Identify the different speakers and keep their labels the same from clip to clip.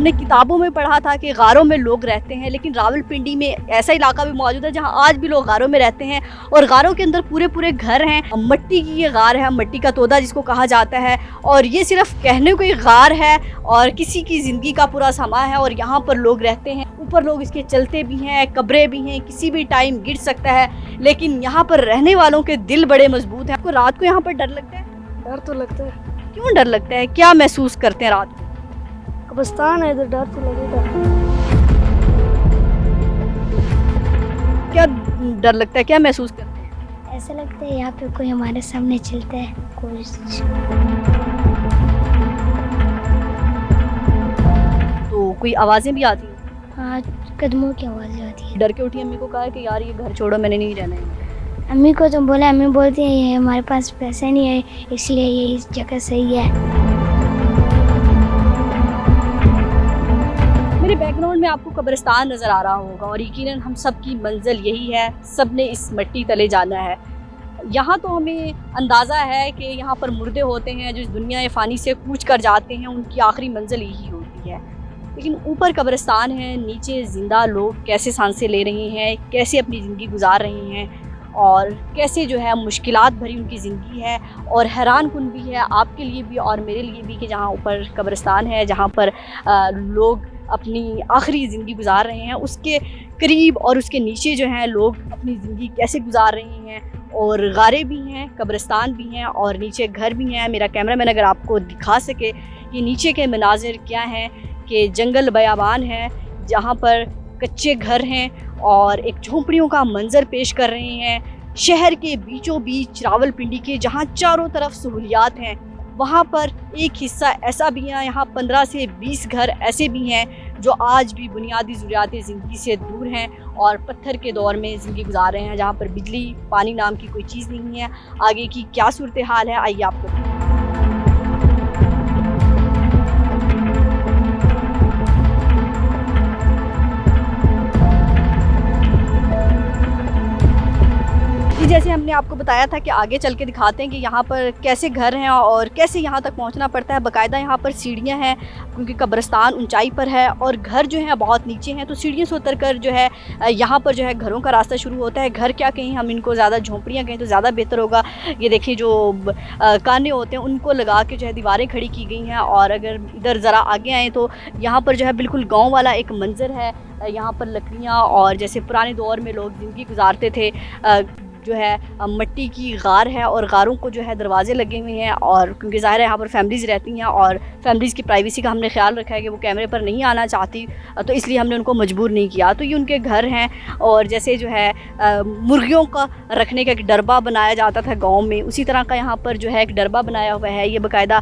Speaker 1: हमने किताबों में पढ़ा था कि गारों में लोग रहते हैं, लेकिन रावलपिंडी में ऐसा इलाका भी मौजूद है जहां आज भी लोग गारों में रहते हैं और गारों के अंदर पूरे पूरे घर हैं। मट्टी की ये गार है, मट्टी का तोदा जिसको कहा जाता है, और ये सिर्फ कहने को ही गार है और किसी की ज़िंदगी का पूरा समा है और यहाँ पर लोग रहते हैं। ऊपर लोग इसके चलते भी हैं, कब्रें भी हैं, किसी भी टाइम गिर सकता है, लेकिन यहाँ पर रहने वालों के दिल बड़े मजबूत हैं। आपको रात को यहाँ पर डर लगता है?
Speaker 2: डर तो लगता है।
Speaker 1: क्यों डर लगता है? क्या महसूस करते हैं रात को?
Speaker 2: कब्रिस्तान है तो डर तो लगेगा।
Speaker 1: क्या डर लगता है? क्या महसूस करते हैं?
Speaker 3: ऐसा लगता है यहाँ पे कोई हमारे सामने चलता है, कोई
Speaker 1: तो कोई आवाज़ें भी आती हैं?
Speaker 3: हाँ, कदमों की आवाज़ आती है।
Speaker 1: डर के उठी अम्मी को कहा कि यार ये घर छोड़ो, मैंने नहीं रहना है।
Speaker 3: अम्मी को तो बोला, अम्मी बोलती है ये हमारे पास पैसे नहीं है इसलिए ये इस जगह सही है।
Speaker 1: मेरे बैकग्राउंड में आपको कब्रिस्तान नज़र आ रहा होगा और यकीनन हम सब की मंजिल यही है, सब ने इस मिट्टी तले जाना है। यहाँ तो हमें अंदाज़ा है कि यहाँ पर मुर्दे होते हैं जो इस दुनिया फ़ानी से कूच कर जाते हैं, उनकी आखिरी मंजिल यही होती है। लेकिन ऊपर कब्रिस्तान है, नीचे ज़िंदा लोग कैसे सांसें ले रहे हैं, कैसे अपनी ज़िंदगी गुजार रहे हैं और कैसे जो है मुश्किलात भरी उनकी ज़िंदगी है। और हैरान कुन भी है आपके लिए भी और मेरे लिए भी कि जहाँ ऊपर कब्रिस्तान है, जहाँ पर लोग अपनी आखिरी ज़िंदगी गुजार रहे हैं, उसके करीब और उसके नीचे जो हैं लोग अपनी ज़िंदगी कैसे गुजार रहे हैं। और गारें भी हैं, कब्रिस्तान भी हैं और नीचे घर भी हैं। मेरा कैमरामैन अगर आपको दिखा सके कि नीचे के मनाजिर क्या हैं, कि जंगल बयाबान है जहाँ पर कच्चे घर हैं और एक झोंपड़ियों का मंजर पेश कर रहे हैं। शहर के बीचों बीच रावलपिंडी के जहाँ चारों तरफ सहूलियात हैं, वहाँ पर एक हिस्सा ऐसा भी है, यहाँ 15 से 20 घर ऐसे भी हैं जो आज भी बुनियादी ज़रूरियात ज़िंदगी से दूर हैं और पत्थर के दौर में ज़िंदगी गुजार रहे हैं, जहाँ पर बिजली पानी नाम की कोई चीज़ नहीं है। आगे की क्या सूरत हाल है आइए आपको। जैसे हमने आपको बताया था कि आगे चल के दिखाते हैं कि यहाँ पर कैसे घर हैं और कैसे यहाँ तक पहुँचना पड़ता है। बाकायदा यहाँ पर सीढ़ियाँ हैं क्योंकि कब्रिस्तान ऊंचाई पर है और घर जो है बहुत नीचे हैं, तो सीढ़ियों से उतर कर जो है यहाँ पर जो है घरों का रास्ता शुरू होता है। घर क्या कहें हम इनको, ज़्यादा झोंपड़ियाँ कहें तो ज़्यादा बेहतर होगा। ये देखिए जो काने होते हैं उनको लगा के जो है दीवारें खड़ी की गई हैं। और अगर इधर ज़रा आगे आएँ तो यहाँ पर जो है बिल्कुल गाँव वाला एक मंज़र है। यहाँ पर लकड़ियाँ और जैसे पुराने दौर में लोग ज़िंदगी गुजारते थे, जो है मट्टी की गार है और गारों को जो है दरवाज़े लगे हुए हैं। और क्योंकि ज़ाहिर है यहाँ पर फैमिलीज़ रहती हैं और फैमिलीज़ की प्राइवेसी का हमने ख्याल रखा है कि वो कैमरे पर नहीं आना चाहती, तो इसलिए हमने उनको मजबूर नहीं किया। तो ये उनके घर हैं। और जैसे जो है मुर्गियों का रखने का एक डरबा बनाया जाता था गाँव में, उसी तरह का यहाँ पर जो है एक डरबा बनाया हुआ है। ये बाकायदा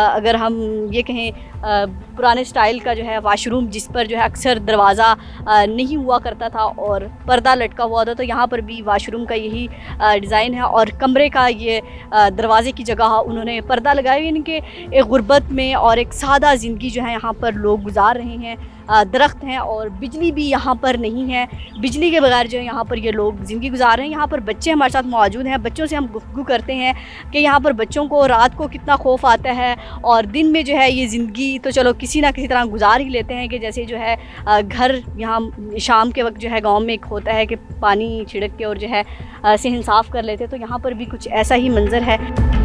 Speaker 1: अगर हम ये कहें पुराने स्टाइल का जो है वाशरूम, जिस पर जो है अक्सर दरवाज़ा नहीं हुआ करता था और पर्दा लटका हुआ था, तो यहाँ पर भी वाशरूम का यही डिज़ाइन है। और कमरे का ये दरवाज़े की जगह उन्होंने पर्दा लगाया हुआ, इनके एक गुर्बत में और एक सादा ज़िंदगी जो है यहाँ पर लोग गुजार रहे हैं। दरख्त हैं और बिजली भी यहाँ पर नहीं है, बिजली के बगैर जो है यहाँ पर ये लोग ज़िंदगी गुजार रहे हैं। यहाँ पर बच्चे हमारे साथ मौजूद हैं, बच्चों से हम गुफ्तगू करते हैं कि यहाँ पर बच्चों को रात को कितना खौफ आता है और दिन में जो है ये ज़िंदगी तो चलो किसी ना किसी तरह गुजार ही लेते हैं। कि जैसे जो है घर यहाँ शाम के वक्त जो है गाँव में एक होता है कि पानी छिड़क के और जो है सेहन साफ़ कर लेते, तो यहाँ पर भी कुछ ऐसा ही मंज़र है।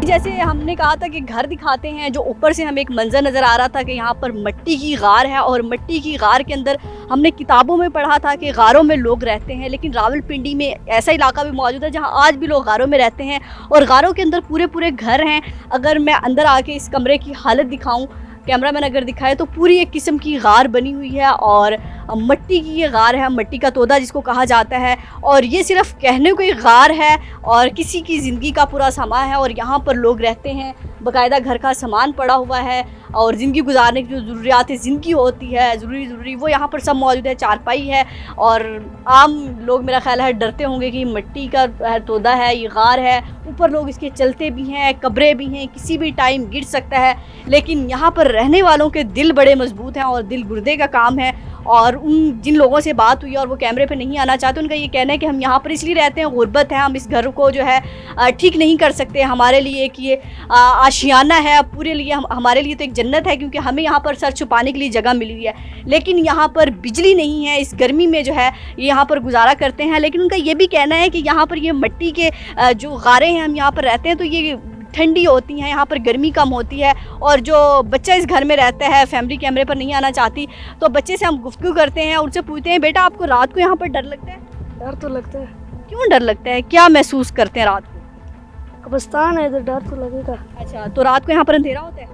Speaker 1: जैसे हमने कहा था कि घर दिखाते हैं, जो ऊपर से हमें एक मंजर नज़र आ रहा था कि यहाँ पर मट्टी की गार है और मट्टी की गार के अंदर हमने किताबों में पढ़ा था कि गारों में लोग रहते हैं, लेकिन रावलपिंडी में ऐसा इलाका भी मौजूद है जहाँ आज भी लोग गारों में रहते हैं और गारों के अंदर पूरे पूरे घर हैं। अगर मैं अंदर आके इस कमरे की हालत दिखाऊँ, कैमरामैन अगर दिखाए, तो पूरी एक किस्म की गार बनी हुई है और मट्टी की ये गार है, मट्टी का तोदा जिसको कहा जाता है। और ये सिर्फ कहने को ही गार है और किसी की ज़िंदगी का पूरा समा है और यहाँ पर लोग रहते हैं। बाकायदा घर का सामान पड़ा हुआ है और ज़िंदगी गुजारने की जो ज़रूरियात ज़िंदगी होती है ज़रूरी वो यहाँ पर सब मौजूद है। चारपाई है और आम लोग मेरा ख्याल है डरते होंगे कि मट्टी का तोदा है, ये गार है, ऊपर लोग इसके चलते भी हैं, कब्रें भी हैं, किसी भी टाइम गिर सकता है, लेकिन यहाँ पर रहने वालों के दिल बड़े मजबूत हैं और दिल गुर्दे का काम है और उन जिन लोगों से बात हुई और वो कैमरे पे नहीं आना चाहते, उनका ये कहना है कि हम यहाँ पर इसलिए रहते हैं, गुर्बत है, हम इस घर को जो है ठीक नहीं कर सकते। हमारे लिए एक ये आशियाना है, पूरे लिए हमारे लिए तो एक जन्नत है, क्योंकि हमें यहाँ पर सर छुपाने के लिए जगह मिली हुई है। लेकिन यहाँ पर बिजली नहीं है, इस गर्मी में जो है ये यहाँ पर गुजारा करते हैं। लेकिन उनका ये भी कहना है कि यहाँ पर ये मिट्टी के जो गारे हैं, हम यहाँ पर रहते हैं तो ये ठंडी होती हैं, यहाँ पर गर्मी कम होती है। और जो बच्चा इस घर में रहता है, फैमिली कैमरे पर नहीं आना चाहती, तो बच्चे से हम गुफ्तगू करते हैं, उनसे पूछते हैं, बेटा आपको रात को यहाँ पर डर लगता है?
Speaker 2: डर तो लगता है।
Speaker 1: क्यों डर लगता है, क्या महसूस करते हैं रात को?
Speaker 2: कब्रिस्तान है इधर, डर तो लगेगा।
Speaker 1: अच्छा, तो रात को यहाँ पर अंधेरा होता है?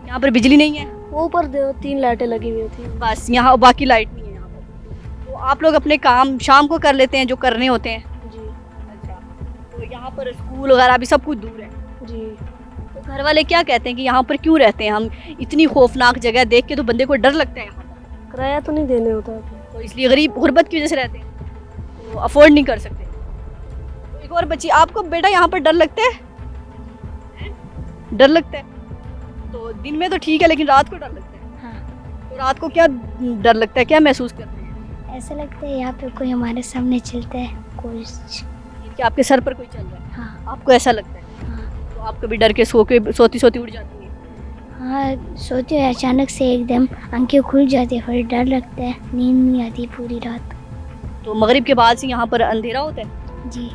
Speaker 1: यहाँ पर बिजली नहीं है?
Speaker 2: वो ऊपर 3 लाइटें लगी हुई होती हैं।
Speaker 1: बस यहाँ, बाकी लाइट नहीं है यहाँ पर। तो आप लोग अपने काम शाम को कर लेते हैं जो करने होते हैं?
Speaker 2: जी
Speaker 1: अच्छा, तो यहाँ पर स्कूल वगैरह भी सब कुछ दूर है?
Speaker 2: जी।
Speaker 1: तो घर वाले क्या कहते हैं कि यहाँ पर क्यों रहते हैं हम? इतनी खौफनाक जगह देख के तो बंदे को डर लगता है यहाँ पर।
Speaker 2: किराया तो नहीं देने होता,
Speaker 1: तो इसलिए गरीब गुर्बत की वजह से रहते हैं, तो अफोर्ड नहीं कर सकते। तो एक और बच्ची, आपको बेटा यहाँ पर डर लगता है? डर लगता है? तो दिन में तो ठीक है, लेकिन रात को डर लगता है?
Speaker 3: हाँ।
Speaker 1: तो रात को क्या डर लगता है, क्या महसूस करते हैं?
Speaker 3: ऐसा लगता है यहाँ पे कोई हमारे सामने चलता है, कोई।
Speaker 1: कि आपके सर पर कोई चल रहा है?
Speaker 3: हाँ।
Speaker 1: आपको ऐसा लगता है?
Speaker 3: हाँ।
Speaker 1: तो आप कभी डर के सोती सोती उठ जाती हैं?
Speaker 3: हाँ, सोती हूँ, अचानक से एकदम आंखें खुल जाती है, फिर डर लगता है, नींद नहीं आती पूरी रात।
Speaker 1: तो मगरिब के बाद से यहाँ पर अंधेरा होता है?
Speaker 3: जी।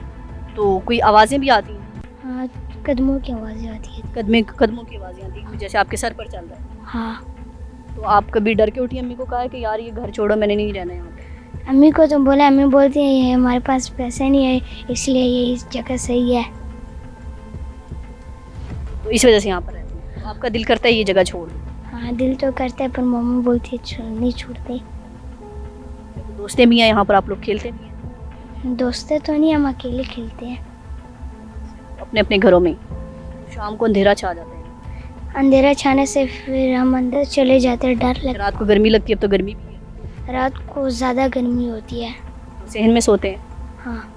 Speaker 1: तो कोई आवाज़ें भी आती हैं?
Speaker 3: हाँ, कदमों की आवाज़ें आती है।
Speaker 1: कदमों की आवाज़ें आती हैं, जैसे आपके सर पर चल रहा है?
Speaker 3: हाँ।
Speaker 1: तो आप कभी डर के उठी अम्मी को कहा कि यार ये घर छोड़ो, मैंने नहीं रहना यहाँ पे?
Speaker 3: अम्मी को तो बोला, अम्मी बोलती है ये हमारे पास पैसे नहीं है, इसलिए ये इस जगह सही है।
Speaker 1: तो इस वजह से यहाँ पर रहते हैं। तो आपका दिल करता है ये जगह छोड़ दो?
Speaker 3: हाँ, दिल तो करता है, पर मम्मी बोलती है नहीं छोड़ते।
Speaker 1: दोस्तें भी हैं यहाँ पर, आप लोग खेलते भी हैं?
Speaker 3: दोस्तें तो नहीं, हम अकेले खेलते हैं
Speaker 1: अपने अपने घरों में? शाम को अंधेरा छा जाता है,
Speaker 3: अंधेरा छाने से, फिर हम अंदर चले जाते हैं, डर लगता
Speaker 1: रात को गर्मी लगती है, अब तो गर्मी भी है,
Speaker 3: है। रात को ज़्यादा गर्मी होती है।
Speaker 1: सहन में सोते हैं?
Speaker 3: हाँ।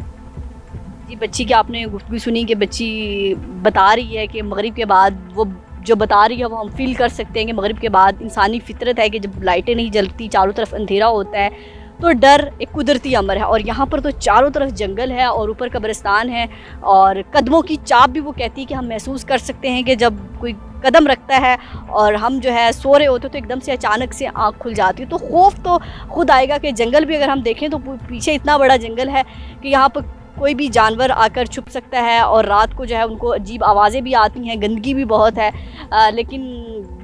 Speaker 1: जी, बच्ची की आपने गुफ्तगू सुनी कि बच्ची बता रही है कि मगरिब के बाद, वो जो बता रही है वो हम फील कर सकते हैं कि मगरिब के बाद इंसानी फितरत है कि जब लाइटें नहीं जलती, चारों तरफ अंधेरा होता है, तो डर एक कुदरती अमर है। और यहाँ पर तो चारों तरफ जंगल है और ऊपर कब्रिस्तान है, और कदमों की चाप भी वो कहती है कि हम महसूस कर सकते हैं कि जब कोई कदम रखता है और हम जो है सो रहे होते तो एकदम से अचानक से आँख खुल जाती है। तो खौफ तो खुद आएगा कि जंगल भी अगर हम देखें तो पीछे इतना बड़ा जंगल है कि यहाँ पर कोई भी जानवर आकर छुप सकता है, और रात को जो है उनको अजीब आवाज़ें भी आती हैं, गंदगी भी बहुत है। लेकिन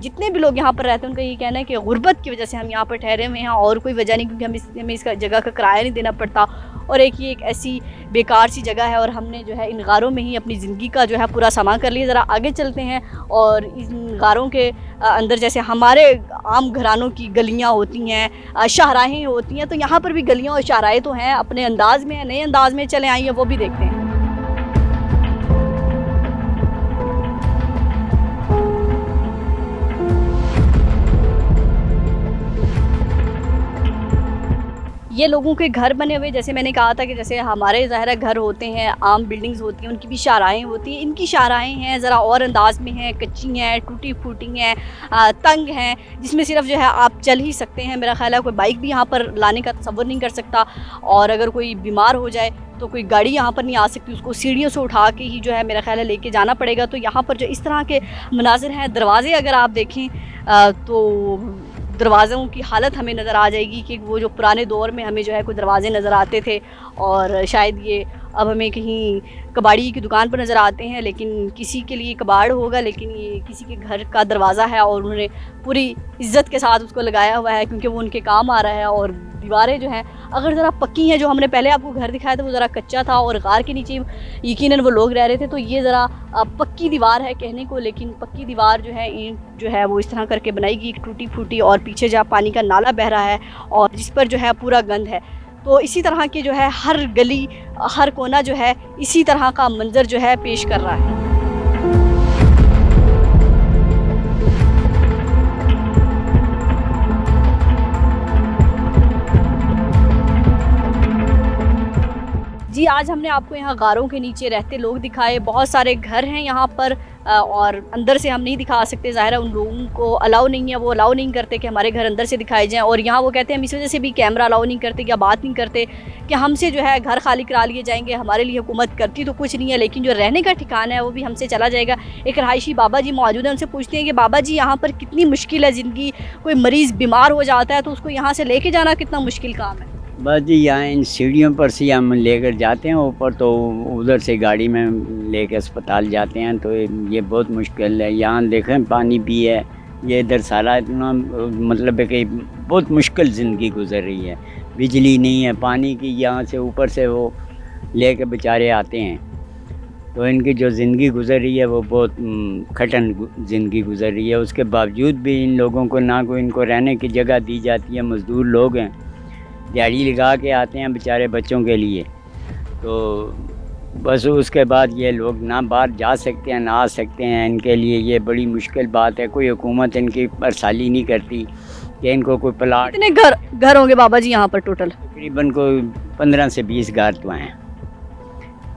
Speaker 1: जितने भी लोग यहाँ पर रहते हैं उनका ये कहना है कि गुर्बत की वजह से हम यहाँ पर ठहरे हुए हैं, और कोई वजह नहीं, क्योंकि हमें इस जगह का किराया नहीं देना पड़ता, और ये एक ऐसी बेकार सी जगह है, और हमने जो है इन गारों में ही अपनी ज़िंदगी का जो है पूरा सामान कर लिया। ज़रा आगे चलते हैं, और इन गारों के अंदर जैसे हमारे आम घरानों की गलियाँ होती हैं, शाहराहें होती हैं, तो यहाँ पर भी गलियाँ और शाहराहें तो हैं, अपने अंदाज़ में, नए अंदाज़ में। चले आइए वो भी देखते हैं। ये लोगों के घर बने हुए, जैसे मैंने कहा था कि जैसे हमारे ज़ाहिर घर होते हैं, आम बिल्डिंग्स होती हैं, उनकी भी शाहराहें होती हैं। इनकी शाहराहें हैं ज़रा और अंदाज़ में हैं, कच्ची हैं, टूटी फूटी हैं, तंग हैं, जिसमें सिर्फ जो है आप चल ही सकते हैं। मेरा ख़्याल है कोई बाइक भी यहाँ पर लाने का तसव्वुर नहीं कर सकता, और अगर कोई बीमार हो जाए तो कोई गाड़ी यहाँ पर नहीं आ सकती, उसको सीढ़ियों से उठा के ही जो है मेरा ख़्याल है लेके जाना पड़ेगा। तो यहाँ पर जो इस तरह के मनाज़िर हैं, दरवाज़े अगर आप देखें तो दरवाज़ों की हालत हमें नज़र आ जाएगी कि वो जो पुराने दौर में हमें जो है कोई दरवाज़े नज़र आते थे, और शायद ये अब हमें कहीं कबाड़ी की दुकान पर नज़र आते हैं, लेकिन किसी के लिए कबाड़ होगा, लेकिन ये किसी के घर का दरवाज़ा है, और उन्होंने पूरी इज़्ज़त के साथ उसको लगाया हुआ है, क्योंकि वो उनके काम आ रहा है। और दीवारें जो हैं अगर ज़रा पक्की हैं, जो हमने पहले आपको घर दिखाया था वो ज़रा कच्चा था, और गार के नीचे यकीनन वो लोग रह रहे थे, तो ये ज़रा पक्की दीवार है कहने को, लेकिन पक्की दीवार जो है ईंट जो है वो इस तरह करके बनाई गई, टूटी फूटी, और पीछे जहाँ पानी का नाला बह रहा है और जिस पर जो है पूरा गंद है। तो इसी तरह के जो है हर गली, हर कोना जो है इसी तरह का मंजर जो है पेश कर रहा है। जी, आज हमने आपको यहाँ गारों के नीचे रहते लोग दिखाए, बहुत सारे घर हैं यहाँ पर और अंदर से हम नहीं दिखा सकते, ज़ाहिर है उन लोगों को अलाउ नहीं है, वो अलाउ नहीं करते कि हमारे घर अंदर से दिखाए जाएं। और यहाँ वो कहते हैं हम इस वजह से भी कैमरा अलाउ नहीं करते या बात नहीं करते कि हमसे जो है घर खाली करा लिए जाएंगे, हमारे लिए हुकूमत करती तो कुछ नहीं है, लेकिन जो रहने का ठिकाना है वो भी हमसे चला जाएगा। एक रहायशी बाबा जी मौजूद हैं, उनसे पूछते हैं कि बाबा जी यहाँ पर कितनी मुश्किल है ज़िंदगी, कोई मरीज़ बीमार हो जाता है तो उसको यहाँ से लेके जाना कितना मुश्किल काम है?
Speaker 4: बस जी यहाँ इन सीढ़ियों पर से हम लेकर जाते हैं ऊपर, तो उधर से गाड़ी में लेकर अस्पताल जाते हैं, तो ये बहुत मुश्किल है। यहाँ देखें पानी भी है, ये इधर सारा इतना मतलब है कि बहुत मुश्किल ज़िंदगी गुजर रही है। बिजली नहीं है, पानी की यहाँ से ऊपर से वो लेकर बेचारे आते हैं, तो इनकी जो ज़िंदगी गुजर रही है वो बहुत कठिन ज़िंदगी गुजर रही है। उसके बावजूद भी इन लोगों को ना कोई इनको रहने की जगह दी जाती है। मज़दूर लोग हैं, दिहाड़ी लगा के आते हैं बेचारे बच्चों के लिए, तो बस उसके बाद ये लोग ना बाहर जा सकते हैं ना आ सकते हैं। इनके लिए ये बड़ी मुश्किल बात है। कोई हुकूमत इनकी बरसाली नहीं करती कि इनको कोई प्लाट।
Speaker 1: कितने घर होंगे बाबा जी यहाँ पर टोटल?
Speaker 4: तकरीबन कोई 15 से 20 घर तो हैं।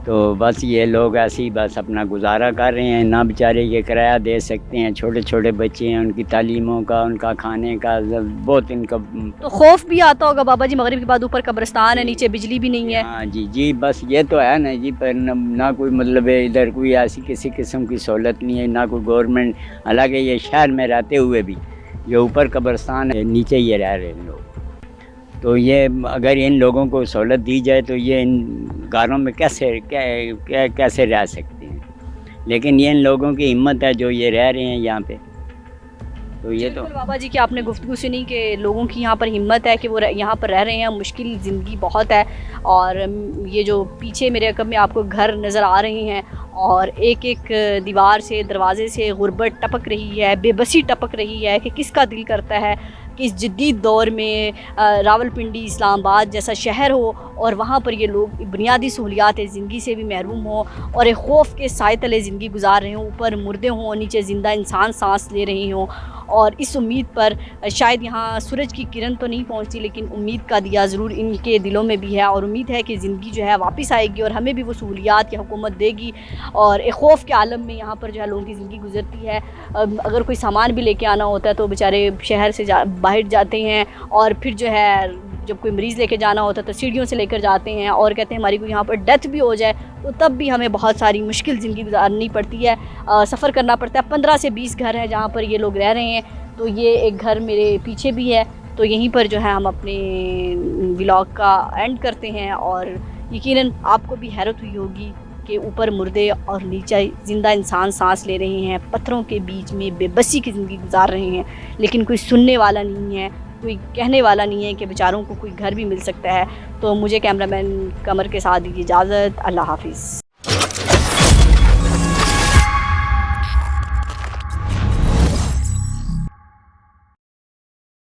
Speaker 4: तो बस ये लोग ऐसे ही बस अपना गुजारा कर रहे हैं, ना बेचारे ये किराया दे सकते हैं। छोटे छोटे बच्चे हैं, उनकी तालीमों का, उनका खाने का बहुत इनका
Speaker 1: तो खौफ भी आता होगा बाबा जी, मगरिब के बाद ऊपर कब्रिस्तान है, नीचे बिजली भी नहीं है।
Speaker 4: हाँ जी जी, बस ये तो है ना जी, पर ना कोई मतलब है इधर कोई ऐसी किसी किस्म की सहूलत नहीं है, ना कोई गवर्नमेंट। हालांकि ये शहर में रहते हुए भी ये ऊपर कब्रिस्तान है, नीचे ये रह रहे हैं लोग। तो ये अगर इन लोगों को सहूलत दी जाए तो ये इन गारों में कैसे रह सकते हैं। लेकिन ये इन लोगों की हिम्मत है जो ये रह रहे हैं यहाँ पे। तो ये तो
Speaker 1: बाबा जी की आपने गुफ्तगू सुनी कि लोगों की यहाँ पर हिम्मत है कि वो यहाँ पर रह रहे हैं। मुश्किल ज़िंदगी बहुत है और ये जो पीछे मेरे अकब में आपको घर नज़र आ रहे हैं और एक एक दीवार से, दरवाजे से गुर्बत टपक रही है, बेबसी टपक रही है कि किसका दिल करता है कि इस जदीद दौर में रावलपिंडी, इस्लामाबाद जैसा शहर हो और वहाँ पर ये लोग बुनियादी सहूलियात ज़िंदगी से भी महरूम हों और एक खौफ के साए तले ज़िंदगी गुजार रहे हों। ऊपर मुर्दे हों, नीचे ज़िंदा इंसान सांस ले रहे हों और इस उम्मीद पर शायद यहाँ सूरज की किरण तो नहीं पहुँचती, लेकिन उम्मीद का दिया ज़रूर इनके दिलों में भी है और उम्मीद है कि ज़िंदगी जो है वापस आएगी और हमें भी वो सहूलियात की हुकूमत देगी। और एक खौफ के आलम में यहाँ पर जो है लोगों की ज़िंदगी गुजरती है। अगर कोई सामान भी लेके आना होता है तो बेचारे शहर से बाहर जाते हैं और फिर जो है जब कोई मरीज़ लेके जाना होता है तो सीढ़ियों से लेकर जाते हैं और कहते हैं हमारी कोई यहाँ पर डेथ भी हो जाए तो तब भी हमें बहुत सारी मुश्किल ज़िंदगी गुजारनी पड़ती है, सफ़र करना पड़ता है। 15 से 20 घर हैं जहाँ पर ये लोग रह रहे हैं। तो ये एक घर मेरे पीछे भी है। तो यहीं पर जो है हम अपने व्लॉग का एंड करते हैं और यकीनन आपको भी हैरत हुई होगी कि ऊपर मुर्दे और नीचे ज़िंदा इंसान सांस ले रहे हैं, पत्थरों के बीच में बेबसी की ज़िंदगी गुजार रहे हैं, लेकिन कोई सुनने वाला नहीं है, कोई कहने वाला नहीं है कि बेचारों को कोई घर भी मिल सकता है। तो मुझे कैमरामैन कमर के साथ दीजिए इजाज़त। अल्लाह हाफिज़।